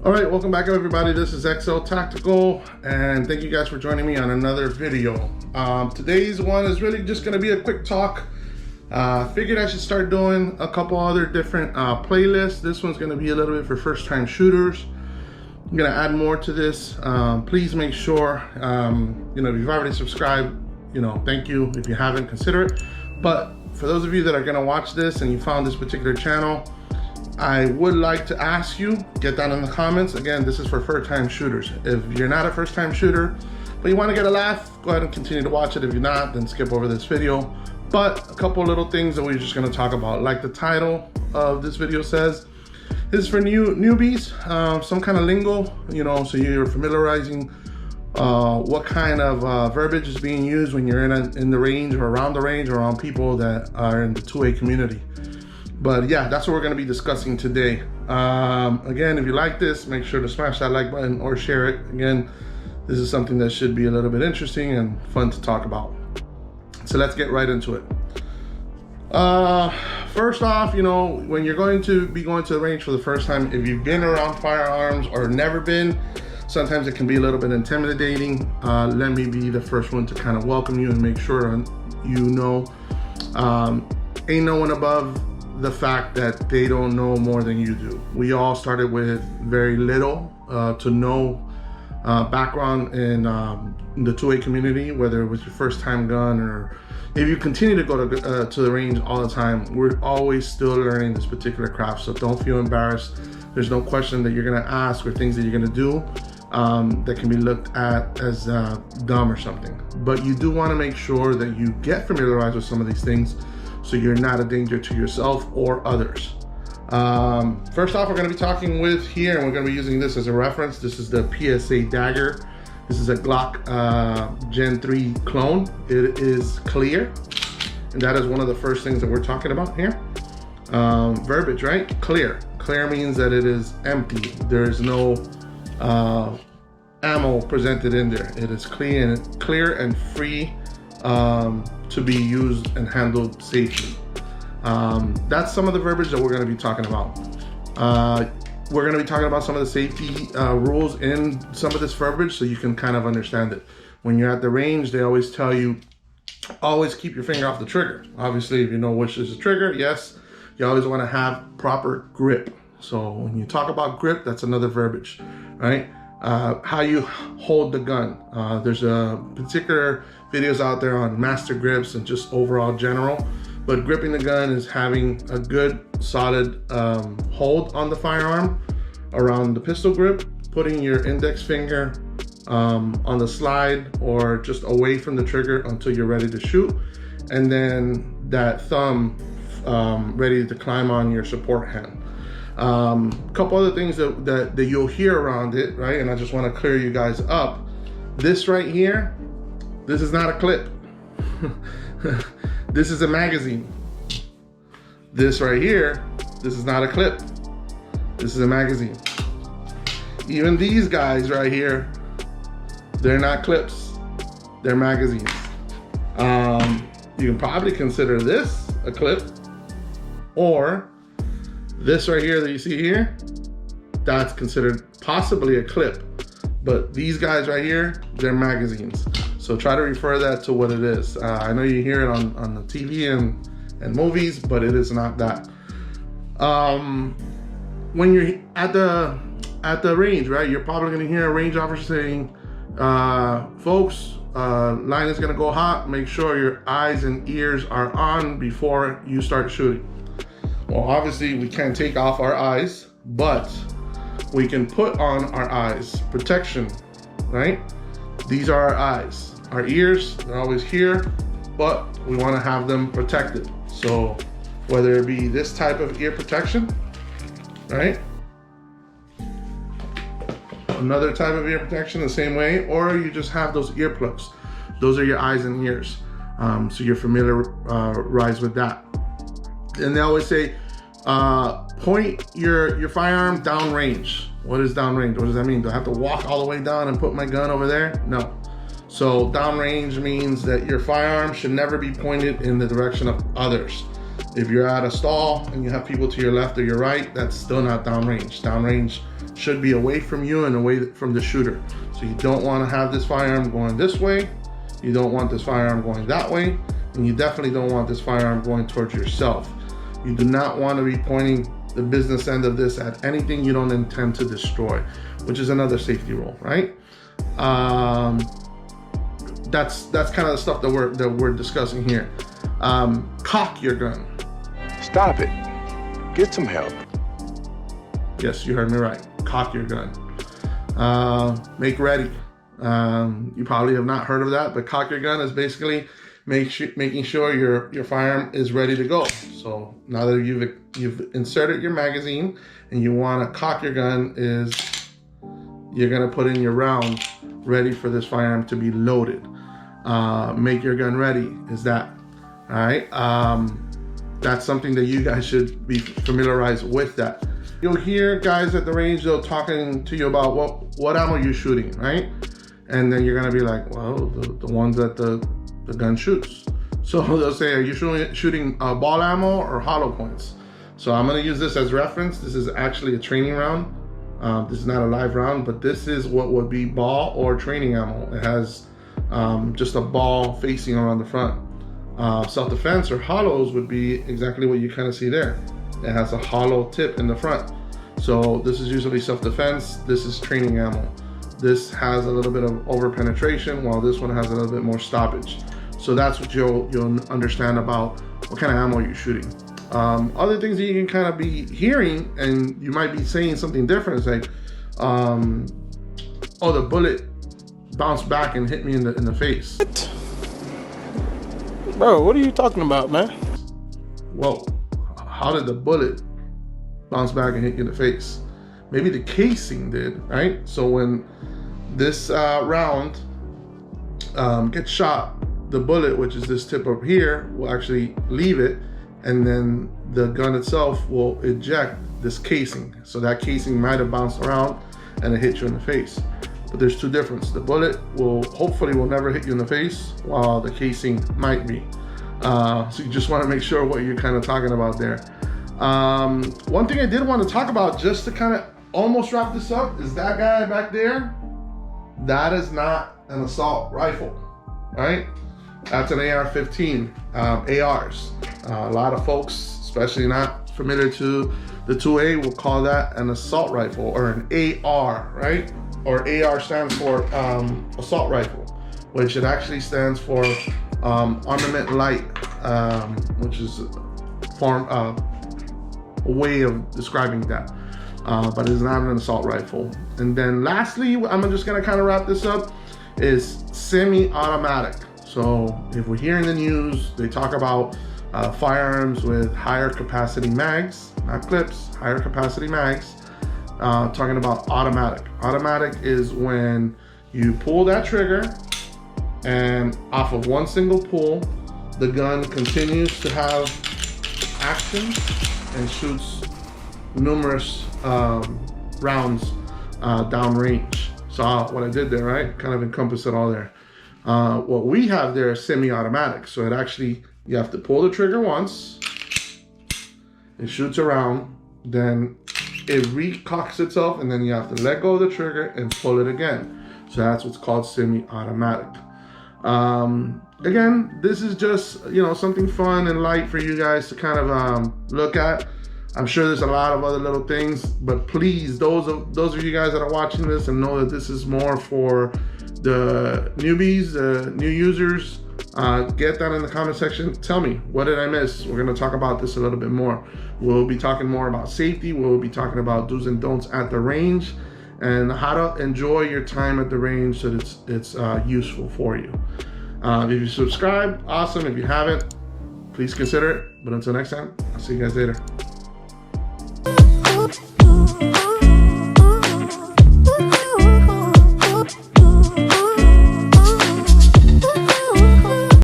All right, welcome back everybody. This is Xltactical and thank you guys for joining me on another video. Today's one is really just gonna be a quick talk. Figured I should start doing a couple other different playlists. This one's gonna be a little bit for first-time shooters. I'm gonna add more to this. Please make sure, if you've already subscribed, thank you. If you haven't, consider it. But for those of you that are gonna watch this and you found this particular channel, I would like to ask you, get down in the comments. Again, this is for first-time shooters. If you're not a first-time shooter, but you want to get a laugh, go ahead and continue to watch it. If you're not, then skip over this video. But a couple little things that we're just going to talk about. Like the title of this video says, this is for newbies, some kind of lingo, so you're familiarizing what kind of verbiage is being used when you're in the range or around the range or around people that are in the 2A community. But yeah, that's what we're going to be discussing today. Again, if you like this, make sure to smash that like button or share it. Again, this is something that should be a little bit interesting and fun to talk about. So let's get right into it. First off, when you're going to the range for the first time, if you've been around firearms or never been, sometimes it can be a little bit intimidating. Let me be the first one to kind of welcome you and make sure ain't no one above the fact that they don't know more than you do. We all started with very little to no background in the 2A community, whether it was your first time gun or if you continue to go to the range all the time. We're always still learning this particular craft, so don't feel embarrassed. There's no question that you're gonna ask or things that you're gonna do that can be looked at as dumb or something. But you do wanna make sure that you get familiarized with some of these things so you're not a danger to yourself or others. First off, we're gonna be talking with here, and we're gonna be using this as a reference. This is the PSA Dagger. This is a Glock Gen 3 clone. It is clear, and that is one of the first things that we're talking about here. Verbiage, right? Clear. Clear means that it is empty. There is no ammo presented in there. It is clear and free to be used and handled safely. That's some of the verbiage that we're going to be talking about. We're going to be talking about some of the safety rules in some of this verbiage so you can kind of understand it. When you're at the range, they always tell you, always keep your finger off the trigger. Obviously, if you know which is the trigger, yes, you always want to have proper grip. So when you talk about grip, that's another verbiage, right? How you hold the gun. There's a particular videos out there on master grips and just overall general, but gripping the gun is having a good solid hold on the firearm around the pistol grip, putting your index finger on the slide or just away from the trigger until you're ready to shoot, and then that thumb ready to climb on your support hand. Couple other things that you'll hear around it, right? And I just want to clear you guys up. This right here, this is not a clip. This is a magazine. This right here, this is not a clip. This is a magazine. Even these guys right here, they're not clips, they're magazines. You can probably consider this a clip, or this right here that you see here, that's considered possibly a clip. But these guys right here, they're magazines. So try to refer that to what it is. I know you hear it on the TV and movies, but it is not that. When you're at the range, right, you're probably gonna hear a range officer saying, folks, line is gonna go hot. Make sure your eyes and ears are on before you start shooting. Well, obviously we can't take off our eyes, but we can put on our eyes protection, right? These are our eyes. Our ears, they're always here, but we want to have them protected. So whether it be this type of ear protection, right? Another type of ear protection the same way, or you just have those earplugs. Those are your eyes and ears. So you're familiarized with that. And they always say, point your firearm downrange. What is downrange? What does that mean? Do I have to walk all the way down and put my gun over there? No. So downrange means that your firearm should never be pointed in the direction of others. If you're at a stall and you have people to your left or your right, that's still not downrange. Downrange should be away from you and away from the shooter. So you don't want to have this firearm going this way. You don't want this firearm going that way. And you definitely don't want this firearm going towards yourself. You do not want to be pointing the business end of this at anything you don't intend to destroy, which is another safety rule, right? That's kind of the stuff that we're discussing here. Cock your gun. Stop it. Get some help. Yes, you heard me right. Cock your gun. Make ready. You probably have not heard of that, but cock your gun is basically making sure your firearm is ready to go. So now that you've inserted your magazine and you want to cock your gun, is you're gonna put in your round ready for this firearm to be loaded. Make your gun ready is that. All right. That's something that you guys should be familiarized with that. You'll hear guys at the range, they'll talking to you about what ammo you're shooting, right? And then you're gonna be like, well, the ones that the gun shoots. So they'll say, are you shooting ball ammo or hollow points? So I'm gonna use this as reference. This is actually a training round. This is not a live round, but this is what would be ball or training ammo. It has just a ball facing around the front. Self-defense or hollows would be exactly what you kind of see there. It has a hollow tip in the front. So this is usually self-defense. This is training ammo. This has a little bit of over penetration, while this one has a little bit more stoppage. So that's what you'll understand about what kind of ammo you're shooting. Other things that you can kind of be hearing, and you might be saying something different, is like, oh, the bullet bounced back and hit me in the face. What? Bro, what are you talking about, man? Whoa, how did the bullet bounce back and hit you in the face? Maybe the casing did, right? So when this round gets shot, the bullet, which is this tip up here, will actually leave it, and then the gun itself will eject this casing. So that casing might have bounced around and it hit you in the face. But there's two differences. The bullet hopefully will never hit you in the face, while the casing might be. So you just want to make sure what you're kind of talking about there. One thing I did want to talk about, just to kind of almost wrap this up, is that guy back there. That is not an assault rifle, right? That's an AR-15, ARs. A lot of folks, especially not familiar to the 2A, will call that an assault rifle or an AR, right? Or AR stands for assault rifle, which it actually stands for armament light, which is a way of describing that. But it's not an assault rifle. And then lastly, I'm just gonna kind of wrap this up, is semi-automatic. So if we're hearing the news, they talk about firearms with higher capacity mags, not clips, higher capacity mags, talking about automatic. Automatic is when you pull that trigger and off of one single pull, the gun continues to have action and shoots numerous rounds downrange. Saw what I did there, right? Kind of encompass it all there. What we have there is semi-automatic. So it actually, you have to pull the trigger once, it shoots around, then it recocks itself, and then you have to let go of the trigger and pull it again. So that's what's called semi-automatic. Again, this is just, something fun and light for you guys to kind of look at. I'm sure there's a lot of other little things, but please, those of you guys that are watching this and know that this is more for the newbies, the new users, get that in the comment section. Tell me, what did I miss? We're going to talk about this a little bit more. We'll be talking more about safety. We'll be talking about do's and don'ts at the range and how to enjoy your time at the range so that it's useful for you. If you subscribe, awesome. If you haven't, please consider it. But until next time, I'll see you guys later.